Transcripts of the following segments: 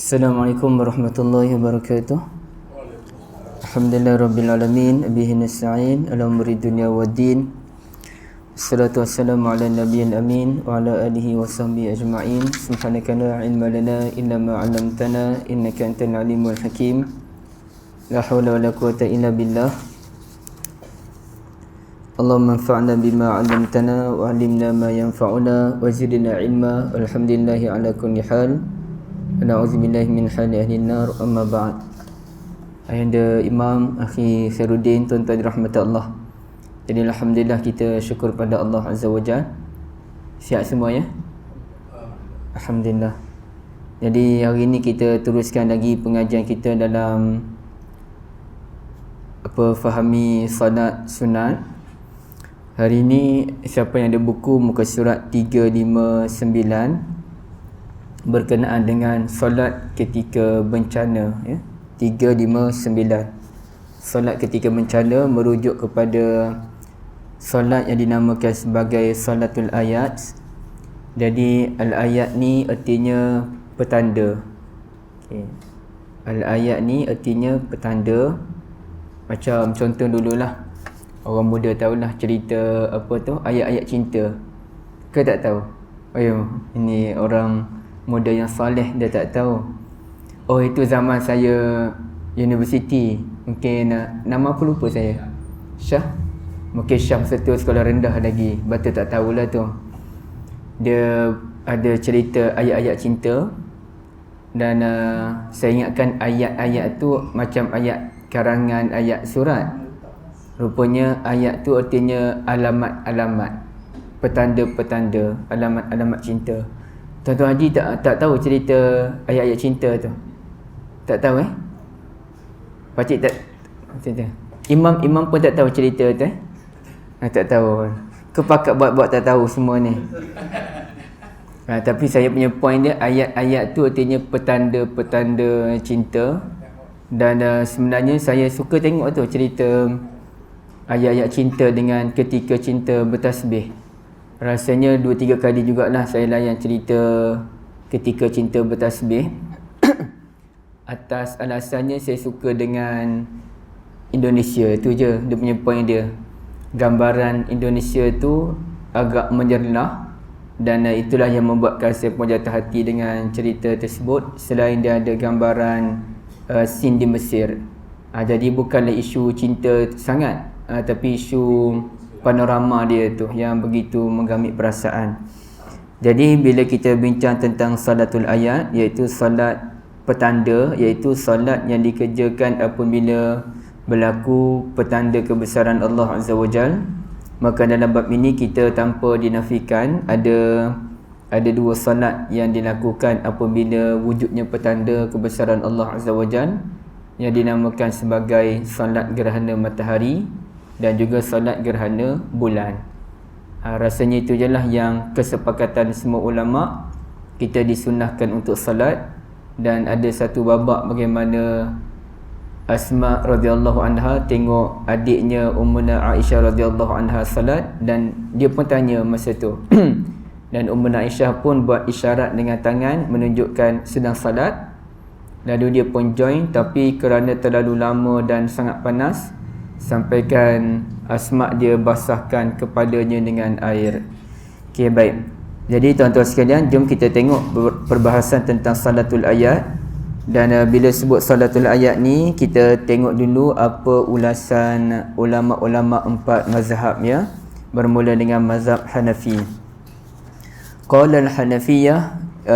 Assalamualaikum warahmatullahi wabarakatuh. Alhamdulillah rabbil alamin, bihi nasta'in ala umuri dunya waddin. Wassalatu wassalamu ala nabiyil amin wa ala alihi wa sahbihi ajma'in. Subhanaka la ilma lana illa ma 'allamtana innaka antal alimul hakim. La haula wala quwwata illa billah. Allahumma anfa'na bima 'allamtana wa 'allimna ma yanfa'una wa zidna ilma. Alhamdulillahi ala kulli hal. Na'udzubillahi min hali ahli nar, amma ba'd. Ayahanda Imam, Akhi Khairuddin, tuan-tuan dirahmati Allah. Jadi alhamdulillah kita syukur pada Allah Azza wa Jalla. Sihat semua ya? Alhamdulillah. Jadi hari ini kita teruskan lagi pengajian kita dalam fahami salat sunat. Hari ini siapa yang ada buku muka surat 359 berkenaan dengan solat ketika bencana ya. 359. Solat ketika bencana merujuk kepada solat yang dinamakan sebagai salatul ayat. Jadi al-ayat ni artinya petanda. Okay. Al-ayat ni artinya petanda. Macam contoh dululah, orang muda tahulah cerita apa tu, ayat-ayat cinta. Ke tak tahu? Ayo, ini orang muda yang soleh dia tak tahu. Oh, itu zaman saya universiti. Mungkin nama apa lupa saya. Syah. Mungkin Syah masa tu sekolah rendah lagi. Betul tak tahulah tu. Dia ada cerita ayat-ayat cinta. Dan saya ingatkan ayat-ayat tu macam ayat karangan, ayat surat. Rupanya ayat tu artinya alamat-alamat, petanda-petanda, alamat-alamat cinta. Tuan-tuan Haji tak tahu cerita ayat-ayat cinta tu? Tak tahu Pakcik tak cerita. Imam pun tak tahu cerita tu tak tahu. Kepakat buat-buat tak tahu semua ni. Tapi saya punya point dia, ayat-ayat tu artinya petanda-petanda cinta. Dan sebenarnya saya suka tengok tu cerita ayat-ayat cinta dengan ketika cinta bertasbih. Rasanya 2-3 kali jugalah saya layan cerita ketika cinta bertasbih. Atas alasannya saya suka dengan Indonesia, tu je dia punya point dia. Gambaran Indonesia tu agak menjerlah. Dan itulah yang membuatkan saya pun jatuh hati dengan cerita tersebut. Selain dia ada gambaran scene di Mesir. Jadi bukanlah isu cinta sangat, tapi isu panorama dia tu yang begitu menggamit perasaan. Jadi bila kita bincang tentang salatul ayat, iaitu salat petanda, iaitu salat yang dikerjakan apabila berlaku petanda kebesaran Allah Azza wa Jal, maka dalam bab ini kita tanpa dinafikan ada dua salat yang dilakukan apabila wujudnya petanda kebesaran Allah Azza wa Jal, yang dinamakan sebagai salat gerhana matahari dan juga salat gerhana bulan. Rasanya itu je lah yang kesepakatan semua ulama, kita disunahkan untuk salat. Dan ada satu babak bagaimana Asma radhiyallahu anha tengok adiknya Ummuna Aisyah radhiyallahu anha salat, dan dia pun tanya masa tu. Dan Ummuna Aisyah pun buat isyarat dengan tangan menunjukkan sedang salat. Lalu dia pun join, tapi kerana terlalu lama dan sangat panas, sampaikan Asma dia basahkan kepadanya dengan air. Okey, baik. Jadi tuan-tuan sekalian, jom kita tengok perbahasan tentang salatul ayat. Dan bila sebut salatul ayat ni, kita tengok dulu apa ulasan ulama-ulama 4 mazhab ya. Bermula dengan mazhab Hanafi. Qala al-Hanafiyah,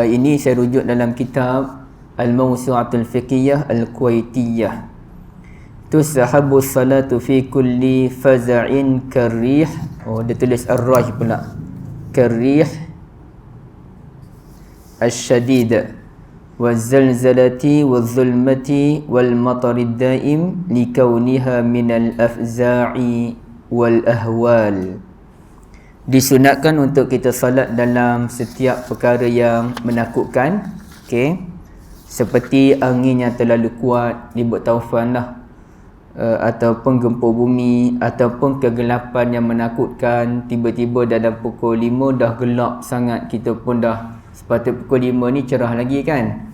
ini saya rujuk dalam kitab Al-Mawsu'atul Fiqhiyah Al-Kuwaitiyah. Tusahabu salatu fi kulli faza'in karrih. Oh, dia tulis ar-rah pula. Karrih asyadid waz-zalzalati waz-zulmati wal-matarid daim likauniha minal afza'i wal ahwal. Disunatkan untuk kita salat dalam setiap perkara yang menakutkan, okey, seperti angin yang terlalu kuat, ribut taufan lah, ataupun gempa bumi, ataupun kegelapan yang menakutkan. Tiba-tiba dalam pukul 5 dah gelap sangat, kita pun dah sepatutnya pukul 5 ni cerah lagi kan.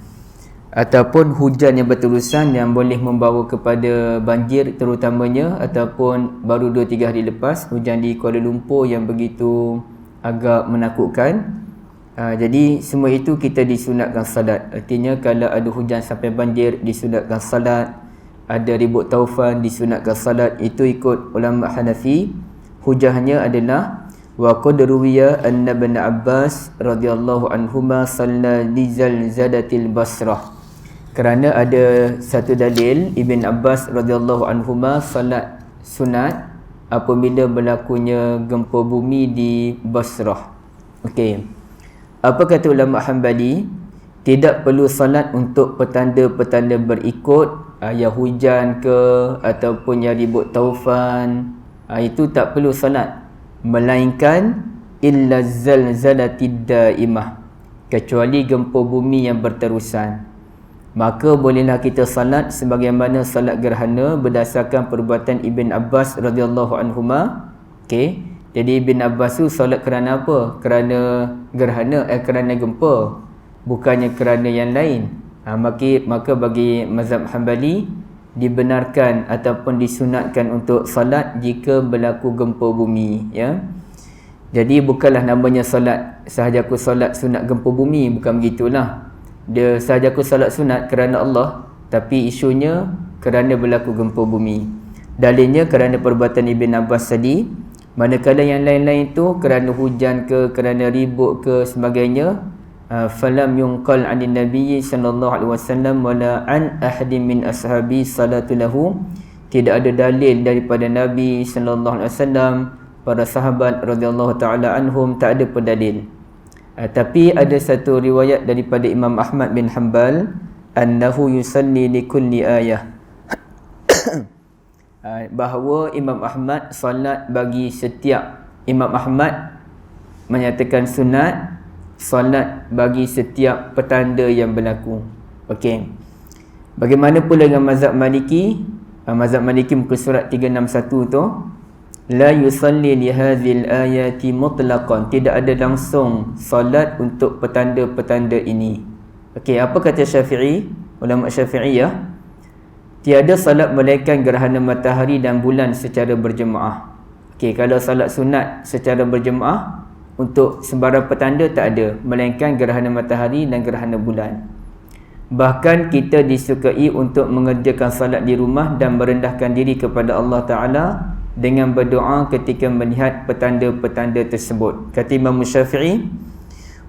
ataupun hujan yang berterusan yang boleh membawa kepada banjir terutamanya, ataupun baru 2-3 hari lepas hujan di Kuala Lumpur yang begitu agak menakutkan. Jadi semua itu kita disunatkan salat. Artinya kalau ada hujan sampai banjir disunatkan salat, ada ribut taufan disunatkan salat. Itu ikut ulama Hanafi. Hujahnya adalah wa qad ruwiya anna ibn Abbas radhiyallahu anhuma salla li zalzalatil Basrah. Kerana ada satu dalil Ibn Abbas radhiyallahu anhuma salat sunat apabila berlakunya gempa bumi di Basrah. Okey. Apa kata ulama Hanbali? Tidak perlu salat untuk petanda-petanda berikut, yang hujan ke ataupun yang ribut taufan, itu tak perlu salat, melainkan illa zalzalatid daimah, kecuali gempa bumi yang berterusan. Maka bolehlah kita salat sebagaimana salat gerhana berdasarkan perbuatan Ibn Abbas radhiyallahu anhuma. Okey. Jadi Ibn Abbas tu solat kerana apa? Kerana gerhana, kerana gempa, bukannya kerana yang lain. Maka bagi mazhab Hanbali dibenarkan ataupun disunatkan untuk solat jika berlaku gempa bumi, ya. Jadi bukanlah namanya solat sahaja aku solat sunat gempa bumi, bukan begitulah. Dia sahaja aku solat sunat kerana Allah, tapi isunya kerana berlaku gempa bumi. Dalilnya kerana perbuatan Ibn Abbas tadi. Manakala yang lain-lain itu kerana hujan ke, kerana ribut ke sebagainya, falam yunqal 'anil nabiy sallallahu alaihi wasallam wala an ahadin min ashabi salatu lahu. Tidak ada dalil daripada Nabi sallallahu alaihi wasallam, para sahabat radhiyallahu taala anhum, tak ada pendalil. Tapi ada satu riwayat daripada Imam Ahmad bin Hanbal annahu yusalli li kulli ayah, bahawa Imam Ahmad solat bagi setiap, Imam Ahmad menyatakan sunat solat bagi setiap petanda yang berlaku. Okey. Bagaimana pula dengan mazhab Maliki? Mazhab Maliki muka surat 361 tu, la yusalli li hadhil ayati mutlaqan, tidak ada langsung solat untuk petanda-petanda ini. Okey, apa kata Syafi'i? Ulama Syafi'iyah, tiada salat melainkan gerhana matahari dan bulan secara berjemaah. Okey, kalau salat sunat secara berjemaah untuk sembarang petanda tak ada, melainkan gerhana matahari dan gerhana bulan. Bahkan kita disukai untuk mengerjakan salat di rumah dan merendahkan diri kepada Allah Ta'ala dengan berdoa ketika melihat petanda-petanda tersebut. Kata Imam Syafi'i,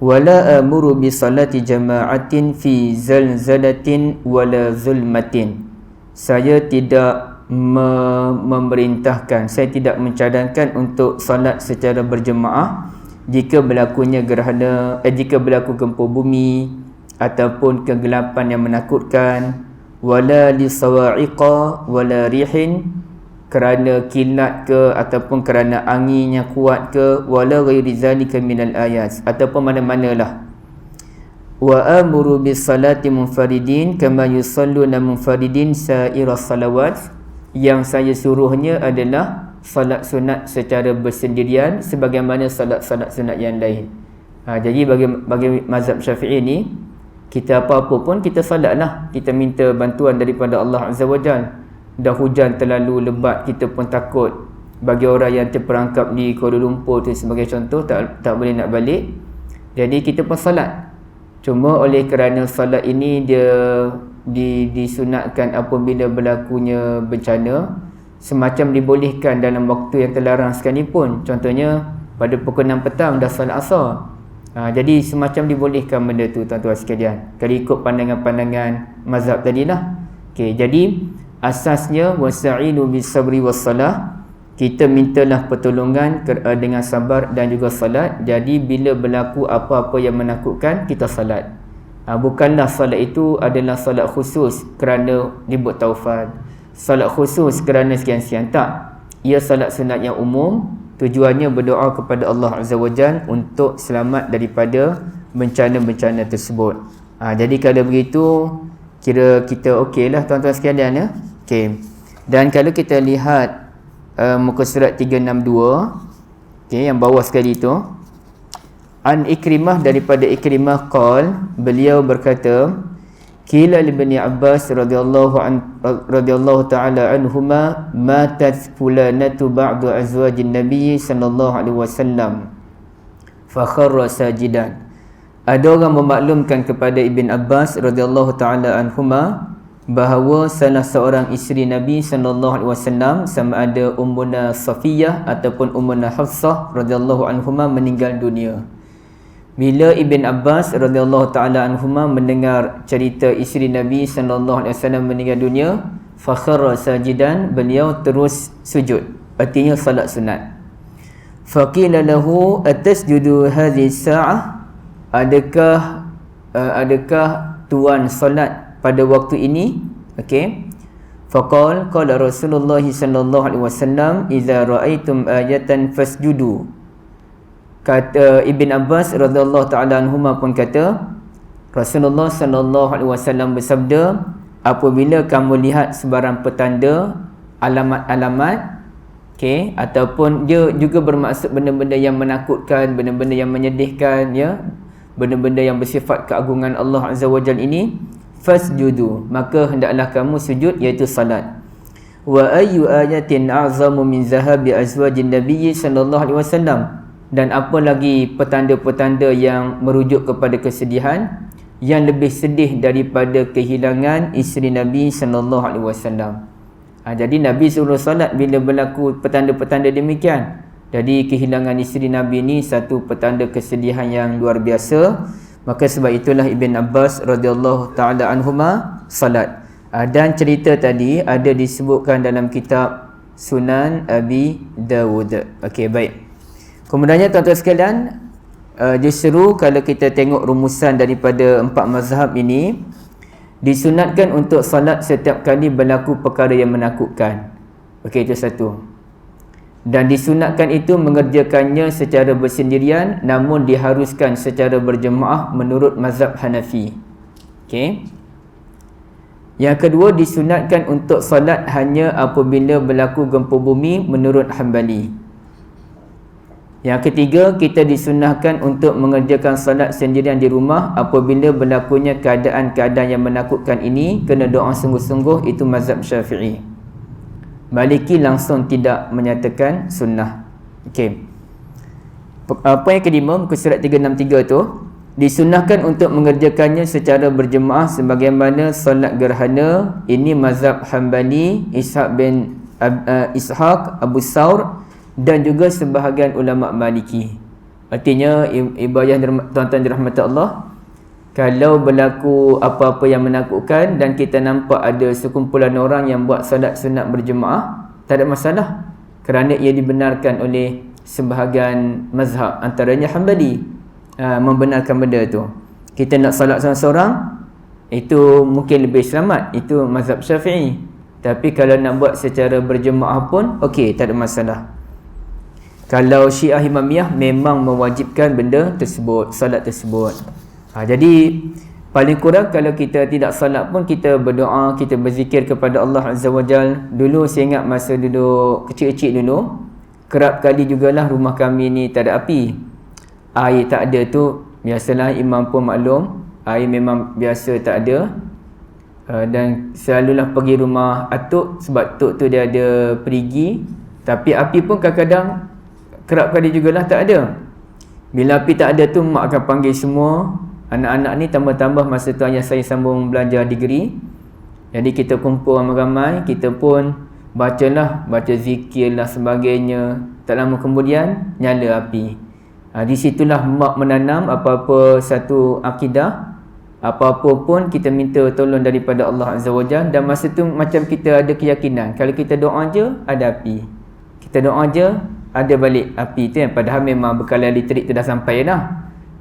wala amuru bi salati jama'atin fi zalzalatin wala zulmatin. Saya tidak memerintahkan, saya tidak mencadangkan untuk salat secara berjemaah jika berlakunya gerhana, jika berlaku gempa bumi ataupun kegelapan yang menakutkan, wala li sawa'iqa wala rihin, kerana kilat ke ataupun kerana angin yang kuat ke, wala ghairi zalika minal ayat, ataupun mana-manalah. Wa amuru bis salati munfaridin kama yusalluna munfaridin sa'ira salawat, yang saya suruhnya adalah salat sunat secara bersendirian sebagaimana salat-salat sunat yang lain. Jadi bagi mazhab Syafi'i ni, kita apa-apa pun kita salatlah, kita minta bantuan daripada Allah Azza wa Jalla. Dah hujan terlalu lebat, kita pun takut. Bagi orang yang terperangkap di Kuala Lumpur tu sebagai contoh, tak boleh nak balik, jadi kita pun salat. Cuma oleh kerana salat ini dia disunatkan apabila berlakunya bencana, semacam dibolehkan dalam waktu yang terlarang sekalipun. Contohnya pada pukul 6 petang dah salat asar. Jadi semacam dibolehkan benda tu, tuan-tuan sekalian, kalau ikut pandangan-pandangan mazhab tadilah. Okey, jadi asasnya wasta'inu bis-sabri was-salah, kita mintalah pertolongan dengan sabar dan juga salat. Jadi bila berlaku apa-apa yang menakutkan, kita salat. Bukanlah salat itu adalah salat khusus kerana dibuat taufan, salat khusus kerana sekian-sekian, tak. Ia salat sunat yang umum, tujuannya berdoa kepada Allah Azza wa Jalla untuk selamat daripada bencana-bencana tersebut. Jadi kalau begitu, kira kita okeylah tuan-tuan sekalian, ya. Okey. Dan kalau kita lihat muka surat 362, okey, yang bawah sekali tu, an Ikrimah, daripada Ikrimah qal, beliau berkata, Qila li Ibn Abbas radhiyallahu ta'ala anhuma matat fulanatu ba'du azwajin Nabi sallallahu alaihi wasallam fa kharra sajidan. Ada orang memaklumkan kepada Ibn Abbas radhiyallahu ta'ala anhuma bahawa salah seorang isteri Nabi sallallahu alaihi wasallam, sama ada Ummuna Safiyah ataupun Ummuna Hafsah radhiyallahu anhuma, meninggal dunia. Bila Ibn Abbas radhiyallahu ta'ala anhuma mendengar cerita isteri Nabi sallallahu alaihi wasallam meninggal dunia, fakharra sajidan, beliau terus sujud, artinya salat sunat. Faqila lahu atasjudu hadhihi sa'ah, adakah tuan salat pada waktu ini? Okey. Faqala qala Rasulullah sallallahu alaihi wasallam idza ra'aitum ayatan fasjudu. Kata Ibn Abbas radhiyallahu ta'ala anhuma pun kata, Rasulullah sallallahu alaihi wasallam bersabda, apabila kamu lihat sebarang petanda, alamat-alamat, okey, ataupun dia juga bermaksud benda-benda yang menakutkan, benda-benda yang menyedihkan, ya, benda-benda yang bersifat keagungan Allah Azza wa Jalla ini, fasjudu, maka hendaklah kamu sujud, iaitu salat. Wa ayyu ayatin a'zamu min zahabi azwajin Nabi sallallahu alaihi wasallam, dan apa lagi petanda-petanda yang merujuk kepada kesedihan yang lebih sedih daripada kehilangan isteri Nabi sallallahu alaihi wasallam. Jadi Nabi suruh salat bila berlaku petanda-petanda demikian. Jadi kehilangan isteri Nabi ni satu petanda kesedihan yang luar biasa. Maka sebab itulah Ibn Abbas radhiyallahu taala anhuma salat. Dan cerita tadi ada disebutkan dalam kitab Sunan Abi Dawud. Okey, baik. Kemudiannya tuan-tuan sekalian, justru kalau kita tengok rumusan daripada 4 mazhab ini, disunatkan untuk salat setiap kali berlaku perkara yang menakutkan. Okey, itu satu. Dan disunatkan itu mengerjakannya secara bersendirian, namun diharuskan secara berjemaah menurut mazhab Hanafi. Okey. Yang kedua, disunatkan untuk salat hanya apabila berlaku gempa bumi menurut Hanbali. Yang ketiga, kita disunahkan untuk mengerjakan salat sendirian di rumah apabila berlakunya keadaan-keadaan yang menakutkan ini, kena doa sungguh-sungguh, itu mazhab Syafi'i. Maliki langsung tidak menyatakan sunnah. Okey. Apa yang kelima, muka surat 363 tu, disunahkan untuk mengerjakannya secara berjemaah sebagaimana salat gerhana. Ini mazhab Hanbali, Ishaq, Abu Saur dan juga sebahagian ulama Maliki. Artinya ibadah tuan-tuan dirahmati Allah, kalau berlaku apa-apa yang menakutkan dan kita nampak ada sekumpulan orang yang buat salat sunat berjemaah, tak ada masalah, kerana ia dibenarkan oleh sebahagian mazhab, antaranya Hanbali membenarkan benda tu. Kita nak salat seorang-seorang, itu mungkin lebih selamat, itu mazhab Syafi'i. Tapi kalau nak buat secara berjemaah pun okey, tak ada masalah. Kalau Syiah Imamiyah memang mewajibkan benda tersebut, salat tersebut. Jadi paling kurang kalau kita tidak salat pun kita berdoa, kita berzikir kepada Allah Azza wa Jal. Dulu saya ingat masa duduk kecil-kecil dulu, kerap kali jugalah rumah kami ni tak ada api. Air tak ada tu, biasalah imam pun maklum, air memang biasa tak ada. Dan selalulah pergi rumah atuk, sebab tok tu dia ada perigi. Tapi api pun kadang-kadang kerap kali jugalah tak ada. Bila api tak ada tu, mak akan panggil semua anak-anak ni, tambah-tambah masa tu ayah saya sambung belajar degree. Jadi kita kumpul ramai-ramai, kita pun baca zikir lah sebagainya. Tak lama kemudian nyala api. Di situlah mak menanam apa-apa satu akidah, apa-apa pun kita minta tolong daripada Allah Azza wa Jalla. Dan masa tu macam kita ada keyakinan, kalau kita doa je ada api, kita doa je ada balik api tu, yang padahal memang bekalan elektrik tu dah sampai dah.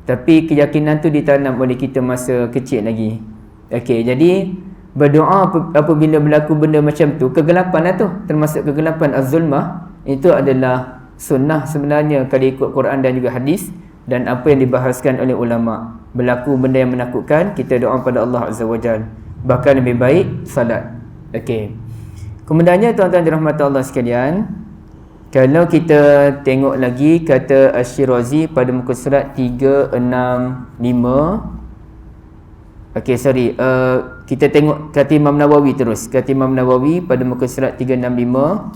Tapi keyakinan tu ditanam oleh kita masa kecil lagi. Okey, jadi berdoa apabila berlaku benda macam tu, kegelapan lah tu, termasuk kegelapan az-zulmah, itu adalah sunnah sebenarnya kalau ikut Quran dan juga hadis. Dan apa yang dibahaskan oleh ulama, berlaku benda yang menakutkan, kita doa pada Allah Azza wa Jalla. Bahkan lebih baik salat. Okey. Kemudiannya tuan-tuan dirahmati Allah sekalian, kalau kita tengok lagi kata Asy-Syirazi pada muka surat 365. Okey, sorry. Kita tengok kata Imam Nawawi terus. Kata Imam Nawawi pada muka surat 365.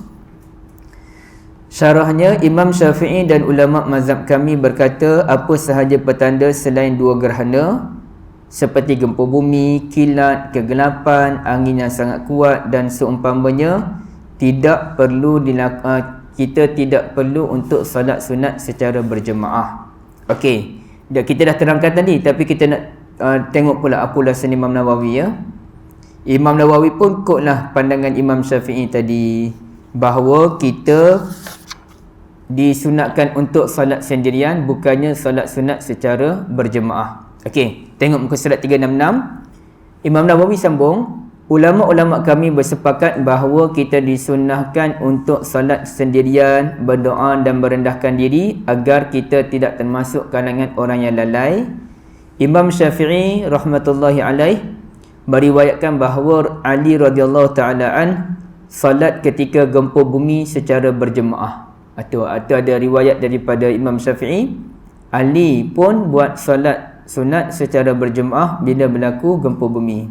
Syarahnya, Imam Syafi'i dan ulama mazhab kami berkata, apa sahaja petanda selain dua gerhana seperti gempa bumi, kilat, kegelapan, angin yang sangat kuat dan seumpamanya, kita tidak perlu untuk salat sunat secara berjemaah. Okey, kita dah terangkan tadi, tapi kita nak tengok pula apa ulasan Imam Nawawi, ya. Imam Nawawi pun ikutlah pandangan Imam Syafi'i tadi, bahawa kita disunatkan untuk salat sendirian, bukannya salat sunat secara berjemaah. Okey, tengok muka surat 366. Imam Nawawi sambung, ulama-ulama kami bersepakat bahawa kita disunahkan untuk salat sendirian, berdoa dan merendahkan diri agar kita tidak termasuk kalangan orang yang lalai. Imam Syafi'i rahmatullahi alaih meriwayatkan bahawa Ali radhiyallahu taala an salat ketika gempa bumi secara berjemaah. Atau ada riwayat daripada Imam Syafi'i, Ali pun buat salat sunat secara berjemaah bila berlaku gempa bumi.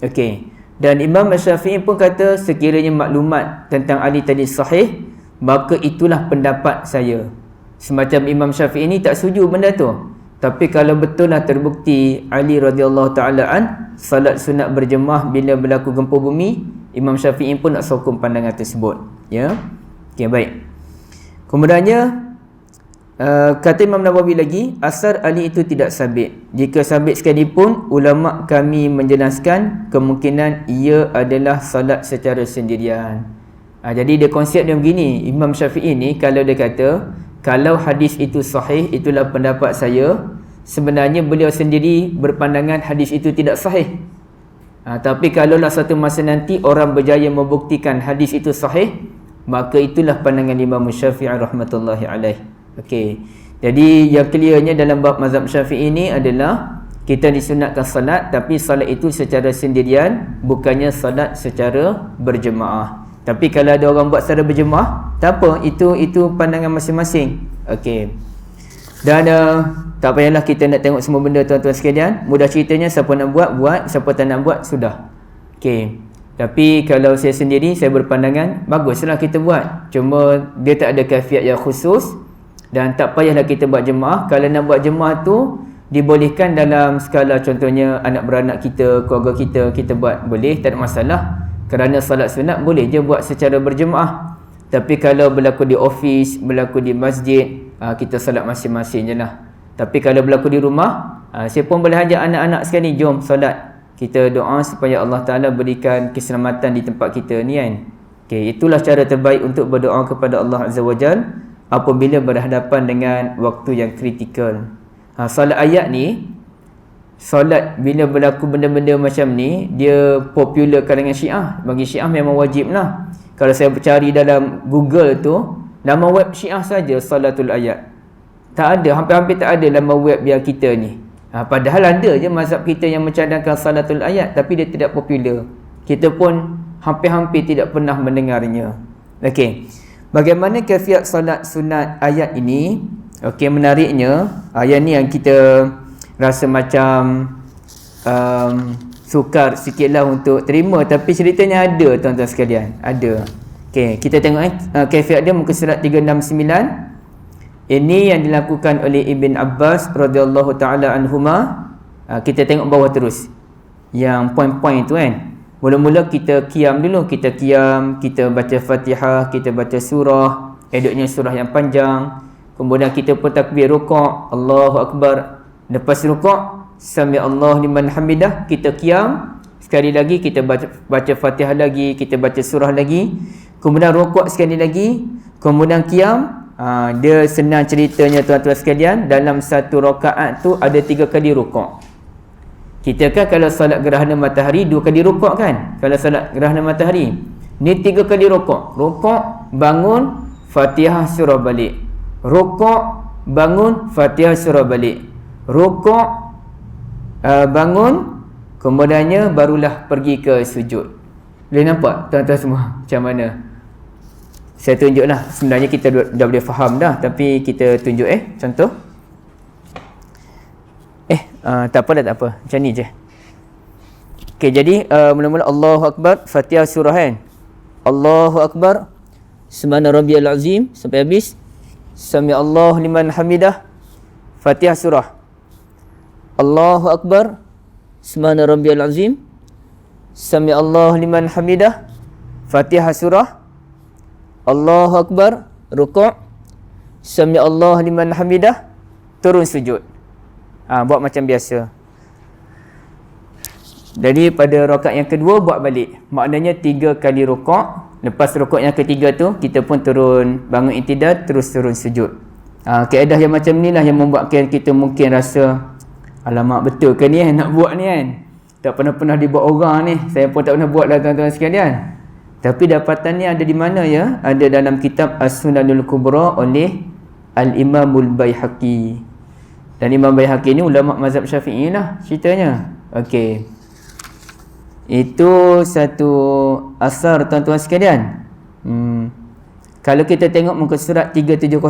Okey. Dan Imam Syafi'i pun kata, sekiranya maklumat tentang Ali tadi sahih, maka itulah pendapat saya. Semacam Imam Syafi'i ni tak setuju benda tu. Tapi kalau betul lah terbukti Ali radhiyallahu taala an salat sunat berjemaah bila berlaku gempa bumi, Imam Syafi'i pun nak sokong pandangan tersebut, ya. Okey, baik. Kemudiannya kata Imam Nawawi lagi, asar Ali itu tidak sabit. Jika sabit sekalipun, ulama kami menjelaskan kemungkinan ia adalah salat secara sendirian. Jadi dia konsep dia begini, Imam Syafi'i ni kalau dia kata, kalau hadis itu sahih, itulah pendapat saya, sebenarnya beliau sendiri berpandangan hadis itu tidak sahih. Tapi kalaulah satu masa nanti orang berjaya membuktikan hadis itu sahih, maka itulah pandangan Imam Syafi'i rahmatullahi alaih. Okey. Jadi yang clearnya dalam bab mazhab Syafi'i ini adalah kita disunatkan salat, tapi salat itu secara sendirian, bukannya salat secara berjemaah. Tapi kalau ada orang buat secara berjemaah, tak apa, itu pandangan masing-masing. Okey. Dan tak payahlah kita nak tengok semua benda, tuan-tuan sekalian. Mudah ceritanya, siapa nak buat, siapa tak nak buat, sudah. Okey. Tapi kalau saya sendiri, saya berpandangan baguslah kita buat. Cuma dia tak ada kaifiat yang khusus dan tak payahlah kita buat jemaah. Kalau nak buat jemaah tu dibolehkan dalam skala, contohnya anak beranak kita, keluarga kita buat, boleh, tak ada masalah. Kerana salat sunat boleh je buat secara berjemaah. Tapi kalau berlaku di ofis, berlaku di masjid, kita salat masing-masing je lah. Tapi kalau berlaku di rumah, saya pun boleh ajak anak-anak sekali, jom salat. Kita doa supaya Allah Ta'ala berikan keselamatan di tempat kita ni, kan. Okay, itulah cara terbaik untuk berdoa kepada Allah Azza wa Jal apabila berhadapan dengan waktu yang kritikal. Salat ayat ni, salat bila berlaku benda-benda macam ni, dia popular kalangan Syiah. Bagi Syiah memang wajib lah. Kalau saya cari dalam Google tu, nama web Syiah saja salatul ayat. Tak ada, hampir-hampir tak ada nama web yang kita ni. Padahal ada je mazhab kita yang mencadangkan salatul ayat, tapi dia tidak popular. Kita pun hampir-hampir tidak pernah mendengarnya. Okey. Bagaimana kaifiat salat sunat ayat ini? Okey, menariknya, ayat ni yang kita rasa macam sukar sikitlah untuk terima, tapi ceritanya ada, tuan-tuan sekalian. Ada. Okey, kita tengok kaifiat dia muka surat 369. Ini yang dilakukan oleh Ibn Abbas radhiyallahu taala anhuma. Kita tengok bawah terus, yang poin-poin tu, kan. Mula-mula kita qiyam dulu, kita baca Fatihah, kita baca surah, eloknya surah yang panjang. Kemudian kita pun takbir rukuk, Allahu Akbar. Lepas rukuk, sami Allahu liman hamidah, kita qiyam. Sekali lagi kita baca Fatihah lagi, kita baca surah lagi. Kemudian rukuk sekali lagi, kemudian qiyam. Dia senang ceritanya, tuan-tuan sekalian, dalam satu rakaat tu ada 3 kali rukuk. Kita kan kalau salat gerhana matahari 2 kali rukuk, kan. Kalau salat gerhana matahari ni 3 kali rukuk. Rukuk, bangun, Fatihah, surah balik. Rukuk, bangun, Fatihah, surah balik. Rukuk, bangun, kemudiannya barulah pergi ke sujud. Boleh nampak, tuan-tuan semua, macam mana? Saya tunjuklah. Sebenarnya kita dah boleh faham dah, tapi kita tunjuk contoh. Tak apa dah, tak apa. Macam ni je. Okey, jadi mula-mula Allahu Akbar, Fatihah surah kan. Allahu Akbar, Subhana rabbiyal azim sampai habis. Sami Allahu liman hamidah, Fatihah surah. Allahu Akbar, Subhana rabbiyal azim, Sami Allahu liman hamidah, Fatihah surah. Allahu Akbar, rukuk, Sami Allahu liman hamidah, turun sujud. Buat macam biasa. Jadi pada rakaat yang kedua buat balik. Maknanya 3 kali rukuk. Lepas rukuk yang ketiga tu kita pun turun bangun i'tidal, terus turun sujud. Kaedah yang macam ni lah yang membuatkan kita mungkin rasa, alamak betul ke ni nak buat ni kan. Tak pernah dibuat orang ni. Saya pun tak pernah buat lah tuan-tuan sekalian. Tapi dapatan ni ada di mana ya? Ada dalam kitab As-Sunanul Kubra oleh Al-Imamul Baihaqi. Dan Imam Baihaqi ni ulama mazhab Syafi'i lah ceritanya. Okey. Itu satu asar tuan-tuan sekalian. Kalau kita tengok muka surat 370,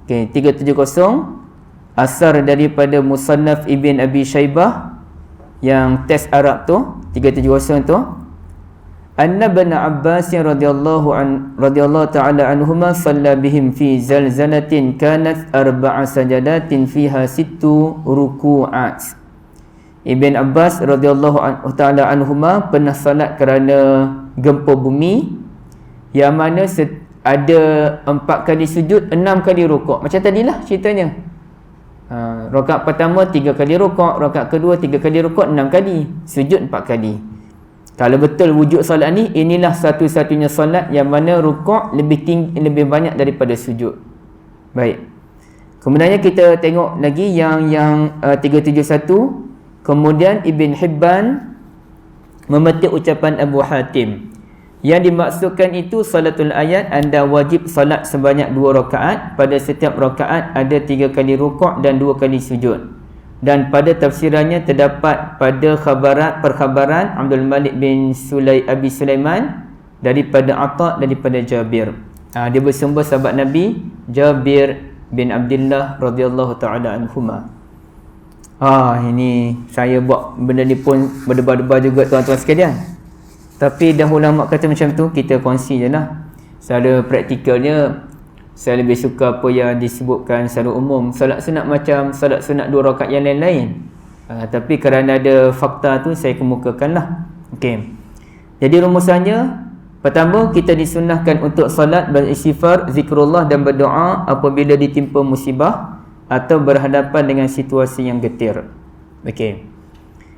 okey, 370 asar daripada Musannaf Ibn Abi Shaybah yang teks Arab tu 370 tu. Anna ibn Abbas radhiyallahu ta'ala anhuma shalla bihim fi zalzalatin kanat 4 sajadatin fiha 6 ruku'at. Ibn Abbas radhiyallahu ta'ala anhuma pernah salat kerana gempa bumi yang mana ada 4 kali sujud, 6 kali rukuk. Macam tadilah ceritanya. Rakaat pertama 3 kali rukuk, rakaat kedua 3 kali rukuk, 6 kali sujud, 4 kali. Kalau betul wujud solat ni, inilah satu-satunya solat yang mana rukuk lebih banyak daripada sujud. Baik. Kemudiannya kita tengok lagi yang 371. Kemudian Ibn Hibban memetik ucapan Abu Hatim. Yang dimaksudkan itu salatul ayat, anda wajib salat sebanyak 2 rakaat. Pada setiap rakaat ada 3 kali rukuk dan 2 kali sujud. Dan pada tafsirannya terdapat pada perkhabaran Abdul Malik bin Abi Sulaiman daripada Atha daripada Jabir. Dia bersumber sahabat Nabi Jabir bin Abdullah radhiyallahu taala anhuma. Ini saya buat benda ni pun berdebar-debar juga tuan-tuan sekalian. Tapi dah ulama kata macam tu, kita kongsi je lah. Secara praktikalnya saya lebih suka apa yang disebutkan secara umum. Salat sunat macam salat sunat 2 rakaat yang lain-lain. Tapi kerana ada fakta tu saya kemukakan lah. Okey. Jadi rumusannya, pertama kita disunahkan untuk salat beristighfar, zikrullah dan berdoa apabila ditimpa musibah atau berhadapan dengan situasi yang getir. Okey.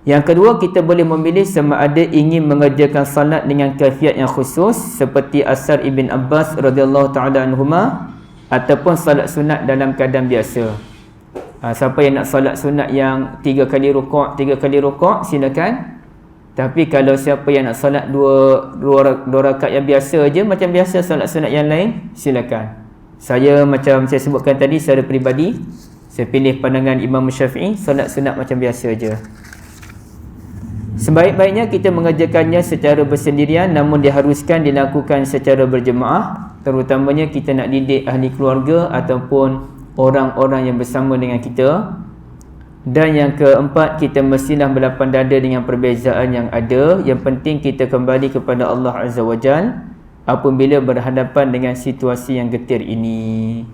Yang kedua, kita boleh memilih sama ada ingin mengerjakan salat dengan kaifiat yang khusus seperti asar Ibn Abbas radhiyallahu taala anhuma ataupun salat sunat dalam keadaan biasa. Siapa yang nak salat sunat yang 3 kali rukuk, 3 kali rukuk, silakan. Tapi kalau siapa yang nak salat 2 rakaat yang biasa aja, macam biasa salat sunat yang lain, silakan. Saya macam saya sebutkan tadi secara peribadi, saya pilih pandangan Imam Syafi'i, salat sunat macam biasa aja. Sebaik-baiknya kita mengerjakannya secara bersendirian, namun diharuskan dilakukan secara berjemaah, terutamanya kita nak didik ahli keluarga ataupun orang-orang yang bersama dengan kita. Dan yang keempat, kita mestilah berlapang dada dengan perbezaan yang ada. Yang penting kita kembali kepada Allah Azza wa Jal apabila berhadapan dengan situasi yang getir ini.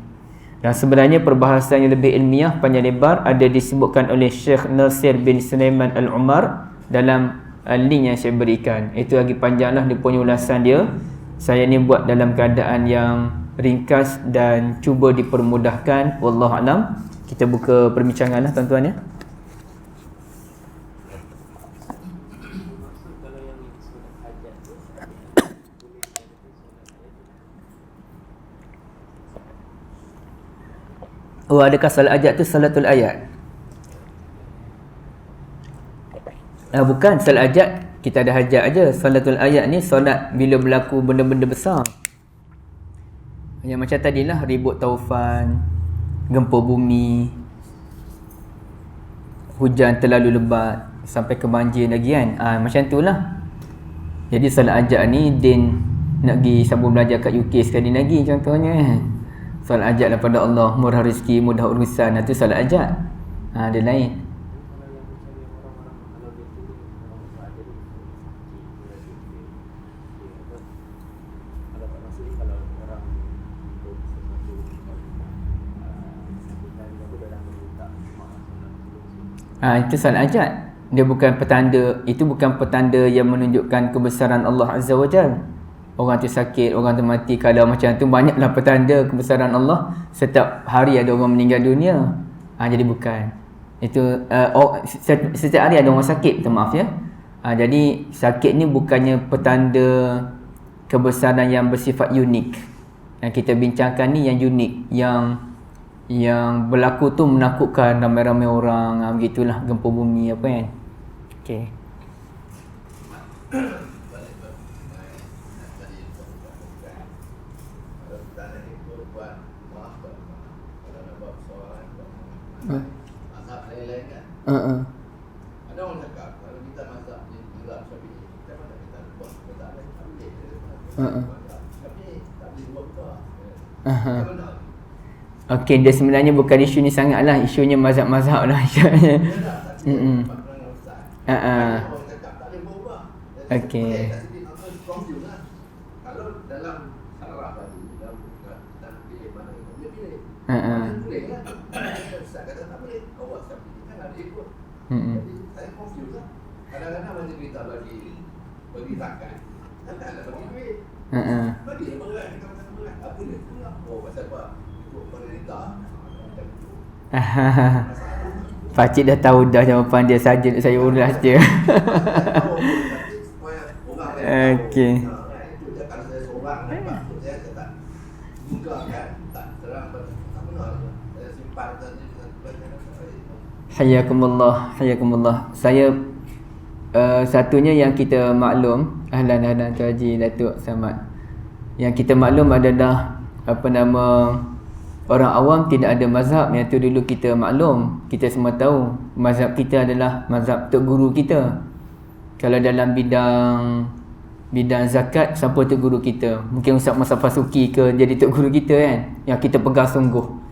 Dan sebenarnya perbahasan yang lebih ilmiah panjang lebar ada disebutkan oleh Syekh Nasir bin Sulaiman Al-Umar dalam link yang saya berikan. Itu lagi panjanglah dia punya ulasan dia. Saya ni buat dalam keadaan yang ringkas dan cuba dipermudahkan. Wallahualam. Kita buka perbincangan lah tuan-tuan ya. Adakah salat hajat tu salatul ayat? Bukan, salat hajat kita ada hajat aja. Salatul ayat ni solat bila berlaku benda-benda besar. Yang macam tadilah ribut taufan, gempa bumi, hujan terlalu lebat sampai ke banjir lagi kan. Macam itulah. Jadi salat hajat ni Din nak pergi sambung belajar kat UK sekali lagi contohnya kan. Salat hajat daripada Allah, murah rezeki, mudah urusan. Itu salat hajat. Dia lain. Itu solat hajat. Dia bukan petanda, itu bukan petanda yang menunjukkan kebesaran Allah Azza wa Jalla. Orang tu sakit, orang tu mati, kalau macam tu banyaklah petanda kebesaran Allah. Setiap hari ada orang meninggal dunia. Jadi bukan. Itu setiap hari ada orang sakit, minta maaf ya. Jadi sakit ni bukannya petanda kebesaran yang bersifat unik. Yang kita bincangkan ni yang unik, yang berlaku tu menakutkan ramai-ramai orang. Begitulah gempa bumi apa kan. Okey. Ada orang cakap kalau kita mazhab Syafi'i, kita mana kita buat mazhab lain, tapi tak boleh buat betul. Okey, dia sebenarnya bukan isu ni sangatlah, isunya mazhab-mazhab lah isyanya. Okey. Kalau dalam syarah tadi, dalam tak pilih mana dia pilih. Boleh kan? Ustaz kata tak boleh. Awak Syafi'i kan ada ikut. Jadi saya confuse lah. Kadang-kadang macam kita bagi zakat, tak ada bagi duit. Bagi dia berat, kita macam berat. Apa dia? Oh, pasal apa? Ikut pemerintah. Pakcik dah tahu dah jawapan dia, saja saya ulas je. Okey. Kalau saya seorang, saya tak buka kan, tak terang tak benar. Saya simpan tadi. Hayakumullah. Saya satunya yang kita maklum, ahlan Tuan Haji Datuk Samad. Yang kita maklum adalah orang awam tidak ada mazhab. Yang tu dulu kita maklum. Kita semua tahu mazhab kita adalah mazhab tok guru kita. Kalau dalam bidang zakat, siapa tok guru kita? Mungkin Ustaz Mustafa Suki ke jadi tok guru kita kan, yang kita pegang sungguh.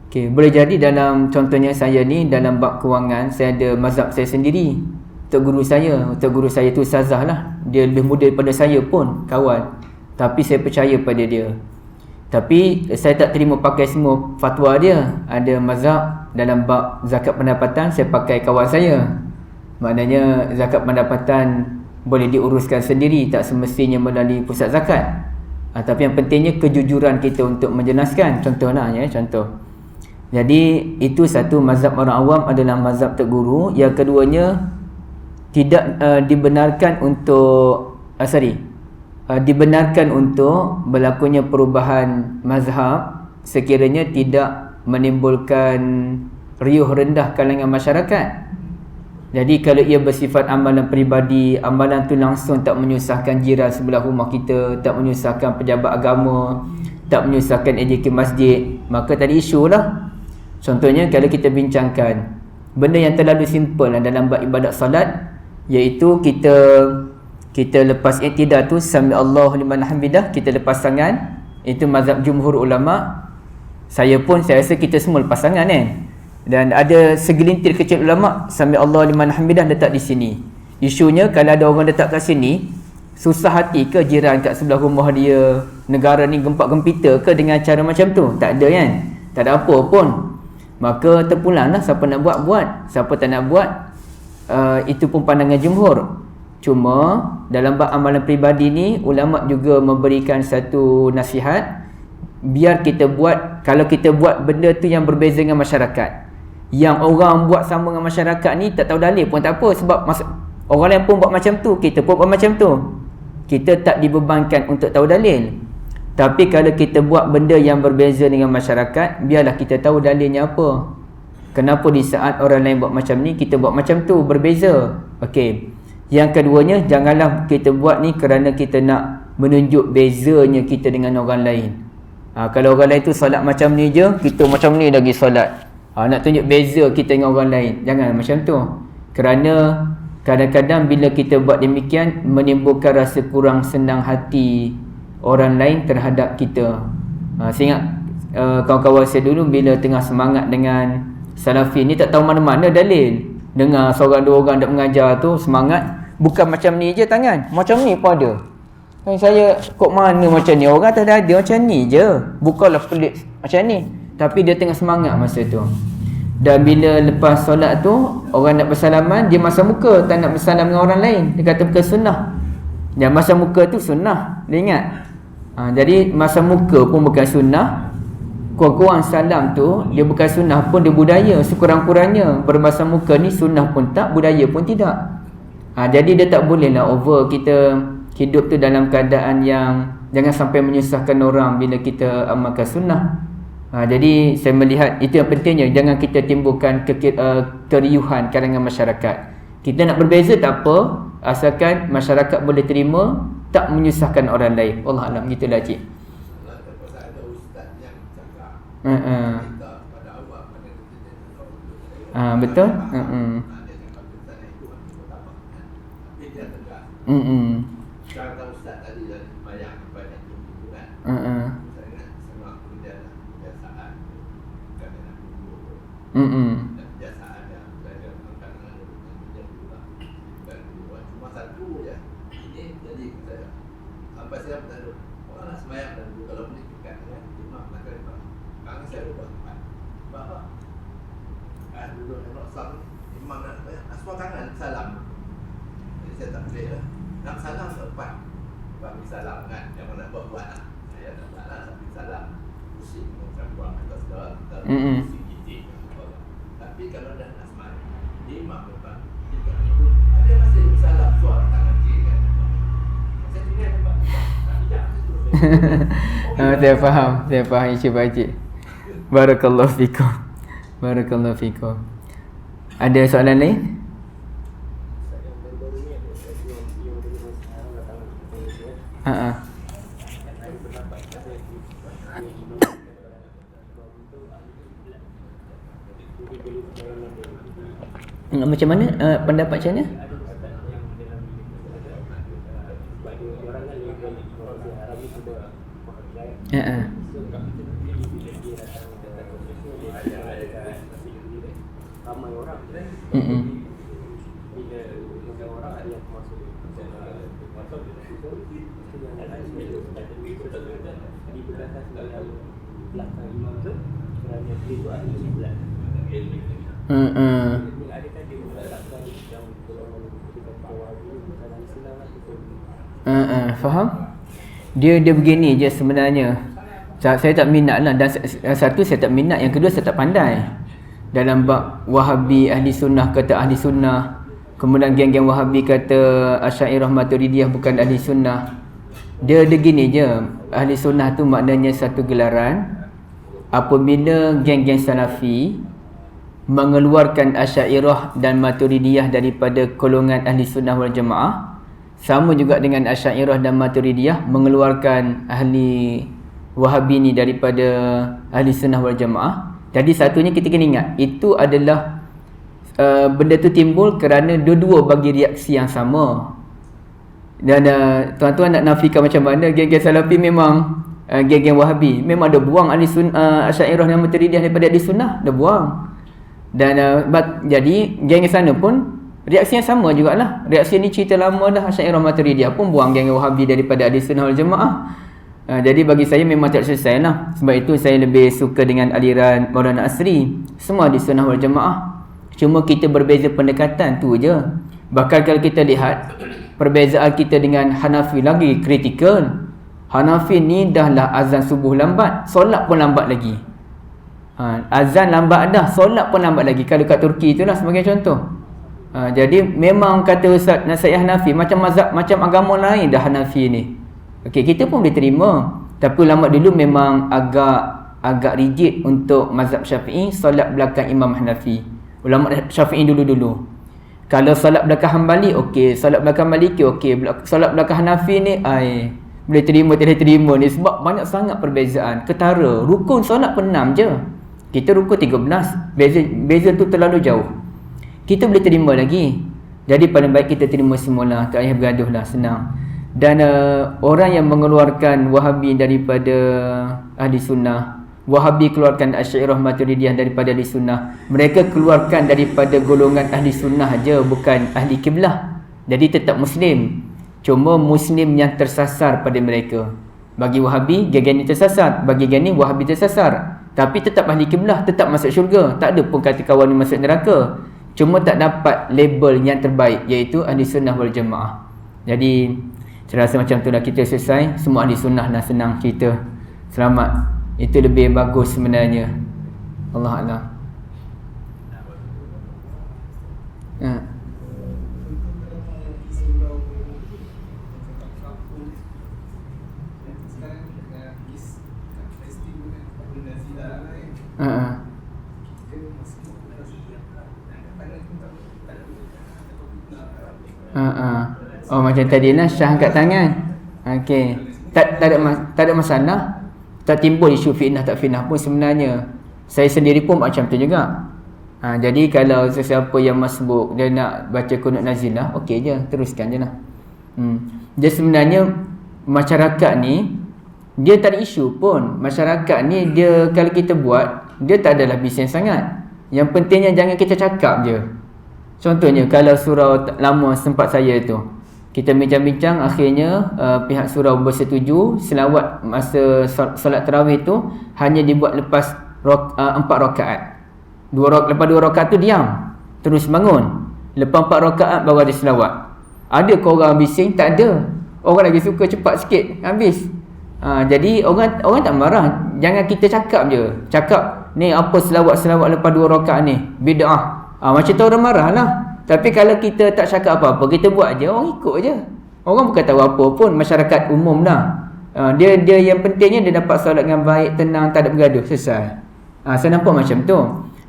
Okey, boleh jadi dalam contohnya saya ni dalam bab kewangan, saya ada mazhab saya sendiri. Tok guru saya tu ustazah lah. Dia lebih muda daripada saya pun, kawan. Tapi saya percaya pada dia. Tapi saya tak terima pakai semua fatwa dia. Ada mazhab dalam bab zakat pendapatan, saya pakai kawan saya. Maknanya zakat pendapatan boleh diuruskan sendiri, tak semestinya melalui pusat zakat. Tapi yang pentingnya kejujuran kita untuk menjelaskan. Contohlah ya, contoh. Jadi itu satu, mazhab orang awam adalah mazhab tok guru. Yang keduanya tidak dibenarkan untuk dibenarkan untuk berlakunya perubahan mazhab sekiranya tidak menimbulkan riuh rendah kalangan masyarakat. Jadi kalau ia bersifat amalan peribadi, amalan tu langsung tak menyusahkan jiran sebelah rumah kita, tak menyusahkan pejabat agama, tak menyusahkan AJK masjid, maka tadi isu lah. Contohnya kalau kita bincangkan benda yang terlalu simple dalam bab ibadat salat, iaitu kita lepas i'tidal tu sami Allahu liman hamidah, kita lepas tangan. Itu mazhab jumhur ulama. Saya rasa kita semua lepas tangan kan. Dan ada segelintir kecil ulama sami Allahu liman hamidah letak di sini. Isunya kalau ada orang letak kat sini, susah hati ke jiran kat sebelah rumah dia, negara ni gempak gempita ke dengan cara macam tu? Tak ada kan? Tak ada apa pun. Maka terpulanglah, siapa nak buat, siapa tak nak buat, itu pun pandangan jumhur. Cuma dalam bab amalan peribadi ni, ulama juga memberikan satu nasihat, biar kita buat, kalau kita buat benda tu yang berbeza dengan masyarakat, yang orang buat sama dengan masyarakat ni tak tahu dalil pun tak apa, sebab orang lain pun buat macam tu, kita pun buat macam tu, kita tak dibebankan untuk tahu dalil. Tapi kalau kita buat benda yang berbeza dengan masyarakat, biarlah kita tahu dalilnya apa. Kenapa di saat orang lain buat macam ni, kita buat macam tu, berbeza. Okey. Yang keduanya, janganlah kita buat ni kerana kita nak menunjuk bezanya kita dengan orang lain. Kalau orang lain tu solat macam ni je, kita macam ni lagi solat. Nak tunjuk beza kita dengan orang lain. Jangan macam tu. Kerana kadang-kadang bila kita buat demikian, menimbulkan rasa kurang senang hati orang lain terhadap kita. Saya ingat kawan-kawan saya dulu bila tengah semangat dengan Salafi ni, tak tahu mana-mana dalil. Dengar seorang dua orang nak mengajar tu semangat, bukan macam ni je tangan, macam ni pun ada. Saya kok mana macam ni, orang tak ada macam ni je, bukanlah pelik macam ni. Tapi dia tengah semangat masa tu. Dan bila lepas solat tu, orang nak bersalaman, dia masa muka, tak nak bersalam dengan orang lain. Dia kata bukan sunnah. Dan masa muka tu sunnah, dia ingat. Jadi masa muka pun bukan sunnah. Kurang-kurang salam tu dia bukan sunnah pun, dia budaya. Sekurang-kurangnya berbahasa muka ni sunnah pun tak, budaya pun tidak. Jadi dia tak boleh lah over kita hidup tu dalam keadaan yang jangan sampai menyusahkan orang bila kita amalkan sunnah. Jadi saya melihat itu yang pentingnya, jangan kita timbulkan keriuhan kalangan masyarakat. Kita nak berbeza tak apa, asalkan masyarakat boleh terima, tak menyusahkan orang lain. Allah alam, gitulah cik. Betul. Sekarang tahu Ustaz tadi dari sembahyang sampai yang tinggi tu kan. Saya ingat semua kemudian kebiasaan bukan dengan dulu. Dan kebiasaan yang belajar makanan dan juga bukan dulu. Cuma satu je. Ini jadi saya sampai saya bertanya, orang nak sembahyang dan dulu kalau boleh dekat dengan imam nak kena. Sekarang saya lupa tempat. Bapak dulu nak sang imam nak sembahyang, semua tangan salam. Jadi saya tak boleh lah. Nak salam tepat. Bagi salam kan, yang mana buat lah. Saya tak nak lah sambil salam. Pusing macam buat atas segala. Pusing gitik. Tapi kalau dah nak sembahyang, imam depan. Ada masih salam suara tangan kiri kan. Saya tinggal tempat. Saya faham Encik Pakcik. Barakallahu fikum. Barakallahu fikum. Ada soalan lain? Macam mana pendapat macam mana? Faham? Dia begini je sebenarnya. Saya tak minat lah. Dan satu, saya tak minat. Yang kedua, saya tak pandai dalam bab Wahabi, Ahli Sunnah kata Ahli Sunnah, kemudian geng-geng Wahabi kata Asy'ariyah Maturidiyah bukan Ahli Sunnah. Dia gini je. Ahli Sunnah tu maknanya satu gelaran. Apabila geng-geng Salafi mengeluarkan Asy'ariyah dan Maturidiyah daripada golongan Ahli Sunnah wal Jamaah, sama juga dengan Asy'ariyah dan Maturidiyah mengeluarkan ahli Wahabi ni daripada Ahli Sunnah wal Jamaah. Jadi satunya kita kena ingat, itu adalah benda tu timbul kerana dua-dua bagi reaksi yang sama. Dan tuan-tuan nak nafikan macam mana, geng-geng Salafi memang geng-geng Wahabi memang ada buang Ahli Sunnah, Asy'ariyah dan Maturidiyah daripada Ahli Sunnah, ada buang. Dan jadi geng sana pun reaksi yang sama jugalah. Reaksi ni cerita lama dah. Asy'ariyah Maturidiyah pun buang geng Wahabi daripada Ahli Sunnah wal Jamaah. Jadi bagi saya memang tak selesai lah. Sebab itu saya lebih suka dengan aliran Maulana Asri. Semua Ahli Sunnah wal Jamaah. Cuma kita berbeza pendekatan tu je. Bahkan kalau kita lihat perbezaan kita dengan Hanafi lagi kritikal. Hanafi ni dahlah azan subuh lambat, solat pun lambat lagi. Azan lambat dah, solat pun lambat lagi. Kalau kat Turki itulah sebagai contoh. Jadi memang kata Ustaz Nasihat Hanafi macam mazhab, macam agama lain dah Hanafi ni. Okey, kita pun boleh terima. Tapi ulama dulu memang agak rigid untuk mazhab Syafi'i, solat belakang Imam Hanafi. Ulama Syafi'i dulu-dulu. Kalau solat belakang Hanbali okey, solat belakang Maliki okey, solat belakang Hanafi ni boleh terima tidak terima ni sebab banyak sangat perbezaan. Ketara, rukun solat pun 6 je. Kita rukun 13. Beza tu terlalu jauh. Kita boleh terima lagi. Jadi paling baik kita terima semualah, tak payah bergaduh lah, senang. Dan orang yang mengeluarkan Wahabi daripada Ahli Sunnah, Wahabi keluarkan Asy'ariyah Maturidiyah daripada Ahli Sunnah, mereka keluarkan daripada golongan Ahli Sunnah je, bukan Ahli Qiblah. Jadi tetap Muslim, cuma Muslim yang tersasar pada mereka. Bagi Wahabi, geng ni tersasar. Bagi geng ni Wahabi tersasar. Tapi tetap ahli kiblah, tetap masuk syurga. Tak ada pun kata kawan ni masuk neraka. Cuma tak dapat label yang terbaik, iaitu ahli sunnah wal jamaah. Jadi saya rasa macam tu dah kita selesai. Semua ahli sunnah dah senang cerita. Selamat. Itu lebih bagus sebenarnya. Allah A'lam. Oh macam tadi lah Syah angkat tangan. Okey. Tak ada masalah. Tak timbul isu fitnah tak fitnah pun sebenarnya. Saya sendiri pun macam tu juga. Jadi kalau sesiapa yang masbuk dia nak baca kunut nazilah, okey je, teruskan je lah. Dia sebenarnya masyarakat ni dia tak ada isu pun. Masyarakat ni dia kalau kita buat, dia tak adalah bising sangat. Yang pentingnya jangan kita cakap je. Contohnya kalau surau lama tempat saya tu, kita bincang-bincang, akhirnya pihak surau bersetuju selawat masa solat tarawih tu hanya dibuat lepas 4 rakaat. Lepas 2 rakaat tu diam, terus bangun. Lepas 4 rakaat baru ada selawat. Ada ke orang bising? Tak ada. Orang lagi suka cepat sikit habis. Jadi orang tak marah. Jangan kita cakap je. Cakap ni apa selawat-selawat lepas 2 rakaat ni, bid'ah. Macam tu orang marah lah. Tapi kalau kita tak cakap apa-apa, kita buat je, orang ikut je. Orang bukan tahu apa pun, masyarakat umum dah. Dia yang pentingnya dia dapat solat dengan baik, tenang, tak ada bergaduh, selesai. Saya nampak macam tu.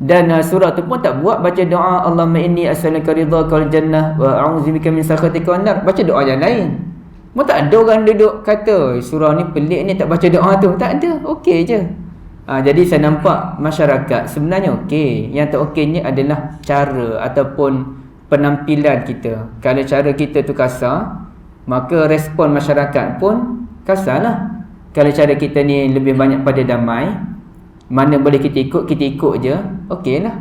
Dan surah tu pun tak buat baca doa Allahumma inni as'aluka ridhaka wal jannah wa a'udzubika min sakhatika wan nar. Baca doa yang lain. Mau tak ada orang duduk kata surah ni pelik ni tak baca doa tu. Tak ada, okey je. Jadi saya nampak masyarakat sebenarnya okey. Yang tak okeynya adalah cara ataupun penampilan kita. Kalau cara kita tu kasar, maka respon masyarakat pun kasar lah. Kalau cara kita ni lebih banyak pada damai, mana boleh kita ikut je, okey lah.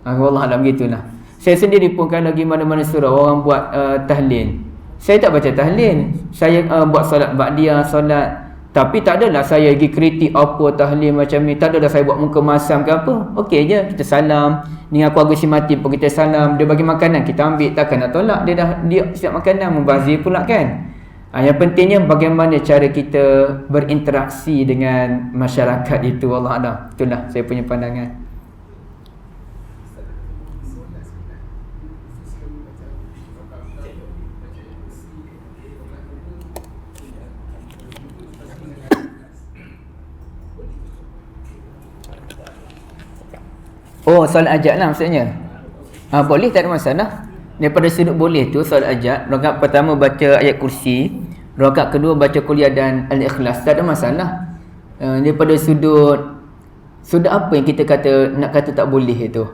Wallahualam gitulah. Saya sendiri pun kalau pergi mana-mana surau orang buat tahlil, saya tak baca tahlil. Saya buat solat ba'diyah, solat. Tapi tak adalah saya pergi kritik apa tahlil macam ni. Tak adalah saya buat muka masam ke apa. Okey je, kita salam. Ni aku Agus mati pun kita salam. Dia bagi makanan, kita ambil. Takkan nak tolak. Dia siap makanan, membazir pula kan. Yang pentingnya bagaimana cara kita berinteraksi dengan masyarakat itu. Allah Allah. Itulah saya punya pandangan. Oh, solat ajak lah maksudnya. Boleh, tak ada masalah. Daripada sudut boleh tu solat ajak, rakaat pertama baca ayat kursi, rakaat kedua baca kuliah dan al-ikhlas, tak ada masalah. Daripada sudut apa yang kita nak kata tak boleh itu.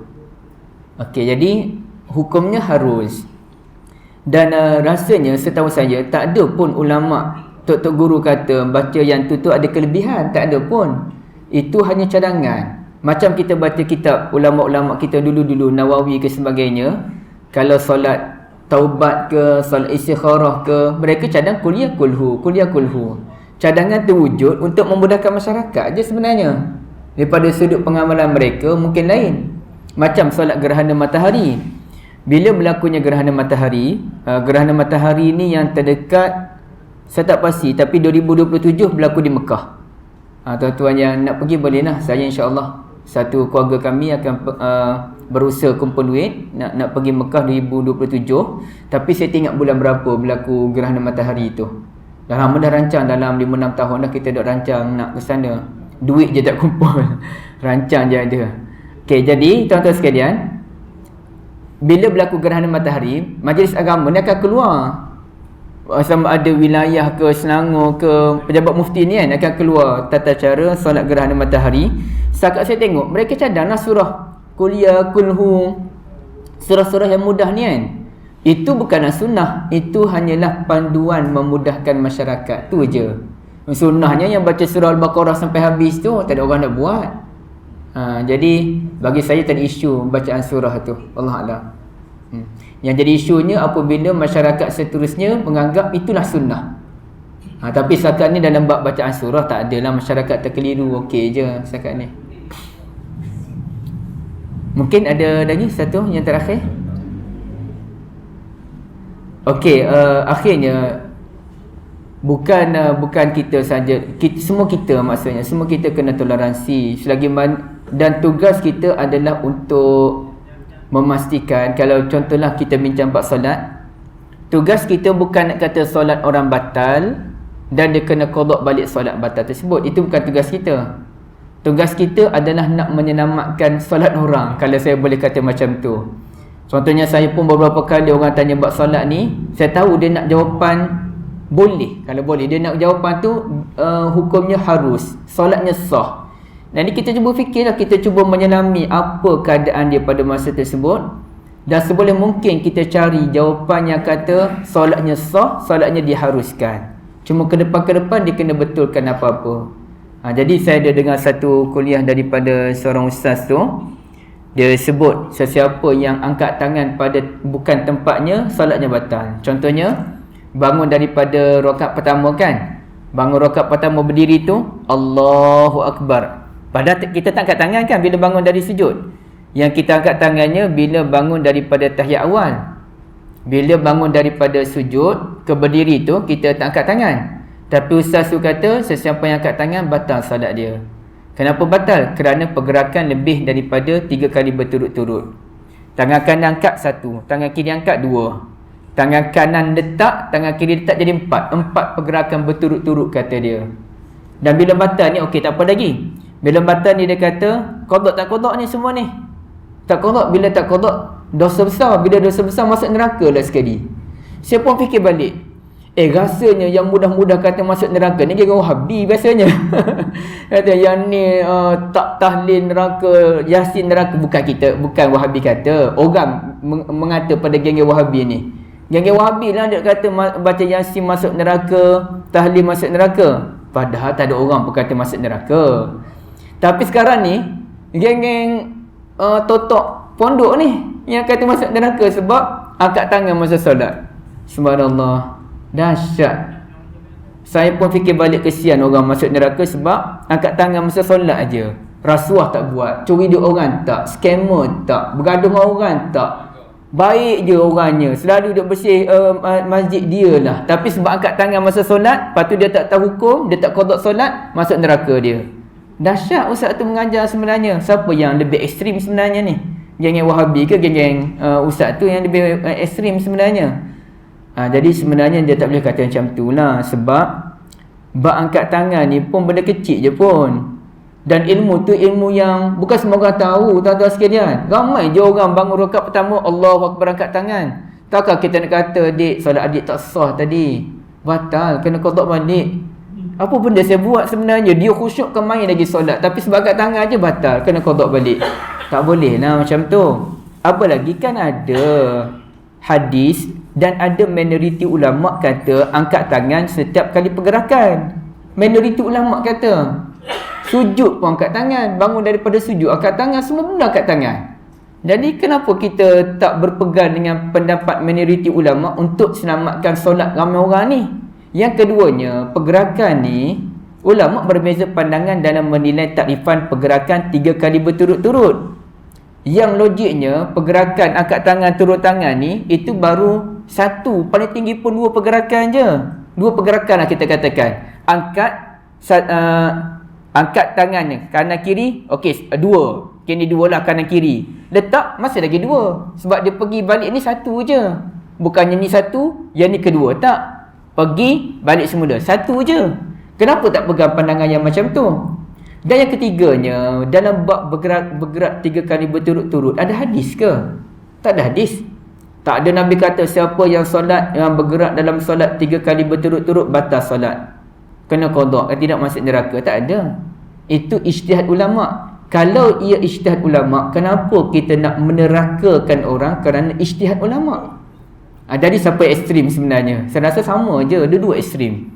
Okey, jadi hukumnya harus. Dan rasanya setahu saya tak ada pun ulama, tok guru kata baca yang tu ada kelebihan, tak ada pun. Itu hanya cadangan. Macam kita baca kitab ulama-ulama kita dulu-dulu, Nawawi ke sebagainya, kalau solat taubat ke, solat istikharah ke, mereka cadang kuliah kulhu. Cadangan tu wujud untuk memudahkan masyarakat je sebenarnya. Daripada sudut pengamalan mereka mungkin lain. Macam solat gerhana matahari. Bila berlakunya gerhana matahari ni yang terdekat, saya tak pasti, tapi 2027 berlaku di Mekah. Tuan-tuan yang nak pergi boleh lah. Saya insya-Allah, satu keluarga kami akan berusaha kumpul duit nak pergi Mekah 2027. Tapi saya tak ingat bulan berapa berlaku gerhana matahari itu. Dah lama dah rancang, dalam 5-6 tahun dah kita dah rancang nak ke sana. Duit je tak kumpul. Rancang je ada. Okey, jadi tuan-tuan sekalian, bila berlaku gerhana matahari, majlis agama ni akan keluar. Sama ada wilayah ke Selangor ke, pejabat mufti ni kan akan keluar tata cara solat gerhana matahari. Setakat saya tengok mereka cadanglah surah kuliah, kulhu, surah-surah yang mudah ni kan. Itu bukanlah sunnah, itu hanyalah panduan memudahkan masyarakat. Tu je. Sunnahnya yang baca surah Al-Baqarah sampai habis tu tak ada orang nak buat. Jadi bagi saya tak ada isu bacaan surah tu. Wallahualam. Yang jadi isunya apabila masyarakat seterusnya menganggap itulah sunnah. Tapi setakat ni dalam bab bacaan surah tak adalah masyarakat terkeliru, okey je setakat ni. Mungkin ada lagi satu yang terakhir. Okey, akhirnya bukan kita saja, semua kita, maksudnya semua kita kena toleransi selagi dan tugas kita adalah untuk memastikan, kalau contohlah kita bincang bab solat, tugas kita bukan nak kata solat orang batal dan dia kena qada balik solat batal tersebut. Itu bukan tugas kita. Tugas kita adalah nak menyelamatkan solat orang, kalau saya boleh kata macam tu. Contohnya saya pun beberapa kali orang tanya bab solat ni, saya tahu dia nak jawapan boleh, kalau boleh dia nak jawapan tu hukumnya harus, solatnya sah. Jadi kita cuba fikirlah, kita cuba menyelami apa keadaan dia pada masa tersebut, dan seboleh mungkin kita cari jawapan yang kata solatnya sah, solatnya diharuskan. Cuma ke depan dia kena betulkan apa-apa. Jadi saya ada dengar satu kuliah daripada seorang ustaz tu, dia sebut sesiapa yang angkat tangan pada bukan tempatnya, solatnya batal. Contohnya bangun daripada rakaat pertama kan, bangun rakaat pertama berdiri tu Allahu Akbar, padahal kita tak angkat tangan kan bila bangun dari sujud. Yang kita angkat tangannya bila bangun daripada tahiyat awal. Bila bangun daripada sujud ke berdiri tu kita tak angkat tangan. Tapi ustaz tu kata sesiapa yang angkat tangan batal salat dia. Kenapa batal? Kerana pergerakan lebih daripada 3 kali berturut-turut. Tangan kanan angkat 1, tangan kiri angkat 2. Tangan kanan letak, tangan kiri letak jadi 4. 4 pergerakan berturut-turut kata dia. Dan bila batal ni okey tak apa lagi. Bila batal ni dia kata qada tak qada ni semua ni. Tak qada, bila tak qada dosa besar, bila dosa besar masuk neraka lah sekali. Saya pun fikir balik. Rasanya yang mudah-mudah kata masuk neraka ni kira Wahabi biasanya. Kata yang ni tak tahlil neraka, Yasin neraka. Bukan kita, bukan Wahabi kata. Orang mengata pada geng-geng Wahabi ni. Geng-geng Wahabi lah dia kata baca Yasin masuk neraka, tahlil masuk neraka. Padahal tak ada orang pun kata masuk neraka. Tapi sekarang ni geng-geng totok pondok ni yang kata masuk neraka sebab angkat tangan masa solat. Subhanallah, dahsyat. Saya pun fikir balik, kesian orang masuk neraka sebab angkat tangan masa solat aja. Rasuah tak buat, curi duit orang tak, scammer tak, bergaduh dengan orang tak. Baik je orangnya, selalu duduk bersih masjid dia lah. Tapi sebab angkat tangan masa solat, lepas tu dia tak tahu hukum, dia tak qada solat, masuk neraka dia. Dahsyat ustaz tu mengajar sebenarnya. Siapa yang lebih ekstrim sebenarnya ni? Geng-geng Wahabi ke geng-geng ustaz tu yang lebih ekstrim sebenarnya? Jadi sebenarnya dia tak boleh kata macam tu lah. Sebab bab angkat tangan ni pun benda kecil je pun. Dan ilmu tu ilmu yang bukan semua orang tahu, tuan-tuan sekalian. Ramai je orang bangun rakaat pertama Allahu Akbar angkat tangan. Takkan kita nak kata adik, solat adik tak sah tadi, batal, kena qada balik. Apa benda saya buat sebenarnya? Dia khusyuk ke main lagi solat, tapi sebab angkat tangan aja batal, kena qada balik. Tak boleh lah macam tu. Apa lagi kan ada hadis dan ada minoriti ulama kata angkat tangan setiap kali pergerakan. Minoriti ulama kata sujud pun angkat tangan, bangun daripada sujud angkat tangan, semua benda angkat tangan. Jadi kenapa kita tak berpegang dengan pendapat minoriti ulama untuk selamatkan solat ramai orang ni? Yang keduanya, pergerakan ni ulama berbeza pandangan dalam menilai takrifan pergerakan 3 kali berturut-turut. Yang logiknya pergerakan angkat tangan turun tangan ni itu baru satu, paling tinggi pun 2 pergerakan je. 2 pergerakan lah kita katakan. Angkat tangannya kanan kiri, okey 2. Kini 2 lah kanan kiri. Letak masih lagi 2. Sebab dia pergi balik ni 1 je. Bukannya ni 1, yang ni kedua, tak. Pergi balik semula 1 je. Kenapa tak pegang pandangan yang macam tu? Dan yang ketiganya, dalam bab bergerak 3 kali berturut-turut, ada hadis ke? Tak ada hadis. Tak ada Nabi kata siapa yang solat, yang bergerak dalam solat 3 kali berturut-turut batal solat, kena qada, tidak masuk neraka. Tak ada. Itu ijtihad ulama. Kalau ia ijtihad ulama, kenapa kita nak menerakakan orang kerana ijtihad ulama? Jadi siapa ekstrim sebenarnya? Saya rasa sama je, dua ekstrim.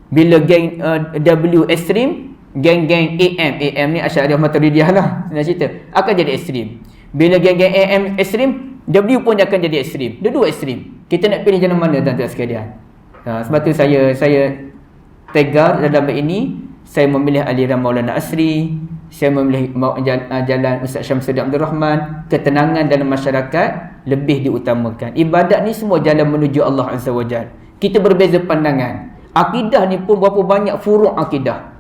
Bila geng W ekstrim, geng-geng AM ni Asy'ariyah Maturidiyah lah, nak cerita, akan jadi ekstrim. Bila geng-geng AM ekstrim, W pun akan jadi ekstrim. Dua ekstrim. Kita nak pilih jalan mana tuan-tuan sekalian? Sebab tu saya tegar dalam bab ini. saya memilih aliran Maulana Asri, saya memilih jalan Ustaz Syamsuddin Abdul Rahman. Ketenangan dalam masyarakat lebih diutamakan. Ibadat ni semua jalan menuju Allah Azza wa Jalla. Kita berbeza pandangan. Akidah ni pun berapa banyak furuk akidah.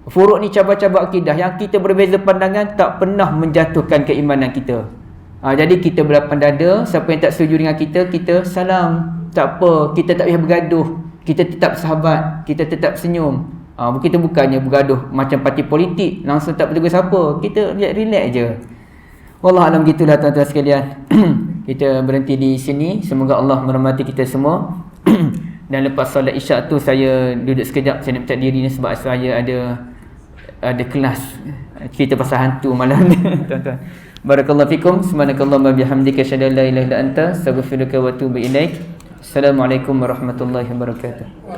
Furuk ni cabang-cabang akidah yang kita berbeza pandangan tak pernah menjatuhkan keimanan kita. Jadi kita berlapang dada, siapa yang tak setuju dengan kita, kita salam. Tak apa, kita tak payah bergaduh. Kita tetap sahabat, kita tetap senyum. Kita bukannya bergaduh macam parti politik, langsung tak bertegur siapa. Kita relax je. Wallahualam, gitulah tuan-tuan sekalian. Kita berhenti di sini. Semoga Allah merahmati kita semua. Dan lepas solat isyak tu saya duduk sekejap, saya nak minta diri ni sebab saya ada kelas cerita pasal hantu malam ni tuan-tuan. Barakallahu fikum. Subhanakallahumma bihamdika asyhadu an la ilaha illa anta astaghfiruka wa atubu ilaik. Assalamualaikum warahmatullahi wabarakatuh.